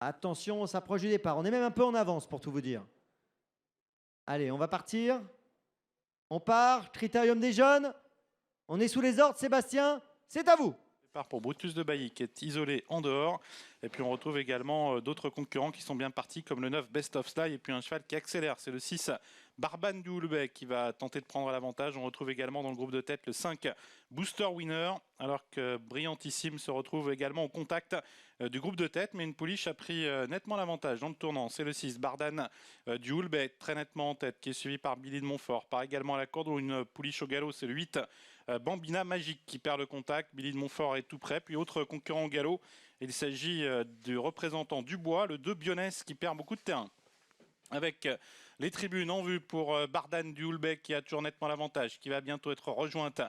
Attention, on s'approche du départ. On est même un peu en avance pour tout vous dire. Allez, on va partir. On part. Critérium des jeunes. On est sous les ordres, Sébastien. C'est à vous. Départ pour Brutus de Bailly qui est isolé en dehors. Et puis on retrouve également d'autres concurrents qui sont bien partis comme le 9 Best of Sly et puis un cheval qui accélère. C'est le 6 Barban du Houlbec qui va tenter de prendre l'avantage. On retrouve également dans le groupe de tête le 5 Booster Winner alors que Brillantissime se retrouve également au contact du groupe de tête. Mais une pouliche a pris nettement l'avantage dans le tournant. C'est le 6 Bardan du Houlbec très nettement en tête qui est suivi par Billy de Montfort. Part également à la corde ou une pouliche au galop. C'est le 8 Bambina Magique qui perd le contact. Billy de Montfort est tout prêt. Puis autre concurrent au galop. Il s'agit du représentant Dubois, le 2 Bionès qui perd beaucoup de terrain. Avec les tribunes en vue pour Bardan du Houlbec qui a toujours nettement l'avantage, qui va bientôt être rejointe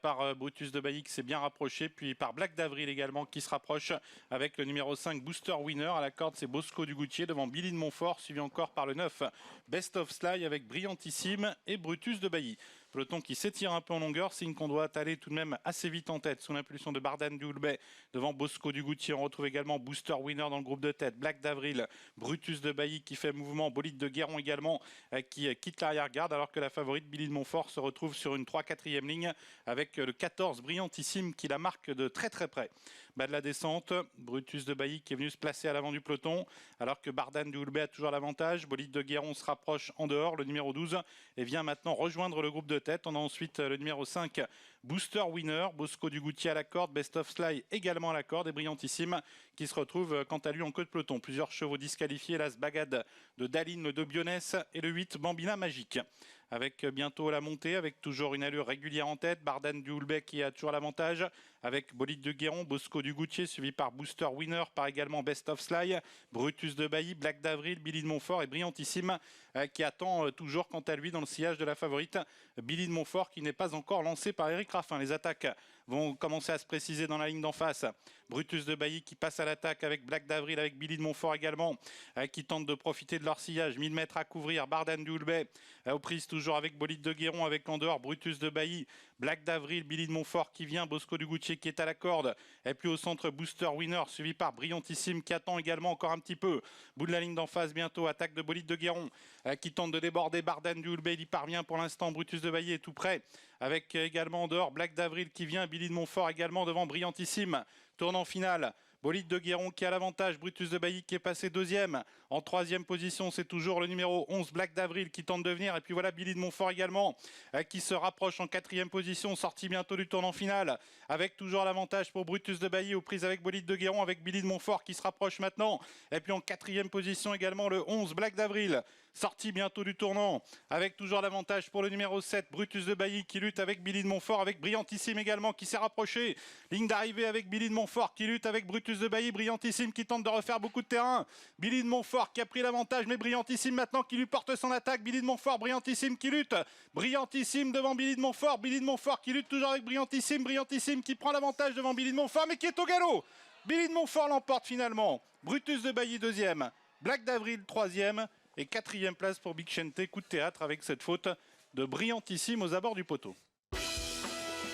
par Brutus de Bailly qui s'est bien rapproché, puis par Black d'Avril également qui se rapproche avec le numéro 5 Booster Winner. À la corde, c'est Bosco du Goutier devant Billy de Montfort, suivi encore par le 9 Best of Sly avec Brillantissime et Brutus de Bailly. Peloton qui s'étire un peu en longueur, signe qu'on doit aller tout de même assez vite en tête sous l'impulsion de Bardan du Houlbec devant Bosco du Goutier. On retrouve également Booster Winner dans le groupe de tête, Black d'Avril, Brutus de Bailly qui fait mouvement, Bolide de Guéron également qui quitte l'arrière-garde alors que la favorite Billy de Montfort se retrouve sur une 3-4e ligne avec le 14 Brillantissime qui la marque de très très près. Bas de la descente, Brutus de Bailly qui est venu se placer à l'avant du peloton alors que Bardan du Houlbec a toujours l'avantage. Bolide de Guéron se rapproche en dehors, le numéro 12, et vient maintenant rejoindre le groupe de tête. On a ensuite le numéro 5 Booster Winner, Bosco du Goutier à la corde, Best of Sly également à la corde et Brillantissime qui se retrouve quant à lui en queue de peloton. Plusieurs chevaux disqualifiés, l'As Bagad de Daline, le 2 Bionès et le 8 Bambina Magique. Avec bientôt la montée, avec toujours une allure régulière en tête, Bardan du Houlbec qui a toujours l'avantage, avec Bolide de Guéron, Bosco du Goutier, suivi par Booster Winner, par également Best of Sly, Brutus de Bailly, Black d'Avril, Billy de Montfort et Brillantissime qui attend toujours quant à lui dans le sillage de la favorite, Billy de Montfort qui n'est pas encore lancé par Eric Raffin. Les attaques vont commencer à se préciser dans la ligne d'en face. Brutus de Bailly qui passe à l'attaque avec Black d'Avril, avec Billy de Montfort également, qui tente de profiter de leur sillage. 1000 mètres à couvrir, Bardan du Houlbec aux prises toujours avec Bolide de Guéron, avec en dehors Brutus de Bailly, Black d'Avril, Billy de Montfort qui vient, Bosco du Goutier qui est à la corde, et puis au centre Booster Winner, suivi par Brillantissime qui attend également encore un petit peu. Bout de la ligne d'en face bientôt, attaque de Bolide de Guéron qui tente de déborder Bardan du Houlbec, il y parvient pour l'instant, Brutus de Bailly est tout près, avec également en dehors Black d'Avril qui vient, Billy de Montfort également devant Brillantissime. Tournant final, Bolide de Guéron qui a l'avantage, Brutus de Bailly qui est passé deuxième. En troisième position, c'est toujours le numéro 11, Black d'Avril qui tente de venir. Et puis voilà Billy de Montfort également qui se rapproche en quatrième position, sorti bientôt du tournant final. Avec toujours l'avantage pour Brutus de Bailly aux prises avec Bolide de Guéron, avec Billy de Montfort qui se rapproche maintenant. Et puis en quatrième position également le 11, Black d'Avril, sorti bientôt du tournant. Avec toujours l'avantage pour le numéro 7, Brutus de Bailly qui lutte avec Billy de Montfort, avec Brillantissime également qui s'est rapproché. Ligne d'arrivée avec Billy de Montfort qui lutte avec Brutus de Bailly, Brillantissime qui tente de refaire beaucoup de terrain. Billy de Montfort qui a pris l'avantage, mais Brillantissime maintenant qui lui porte son attaque. Billy de Montfort, Brillantissime qui lutte. Brillantissime devant Billy de Montfort. Billy de Montfort qui lutte toujours avec Brillantissime. Brillantissime qui prend l'avantage devant Billy de Montfort, mais qui est au galop. Billy de Montfort l'emporte finalement. Brutus de Bailly deuxième. Black d'Avril troisième. Et quatrième place pour Big Chente. Coup de théâtre avec cette faute de Brillantissime aux abords du poteau.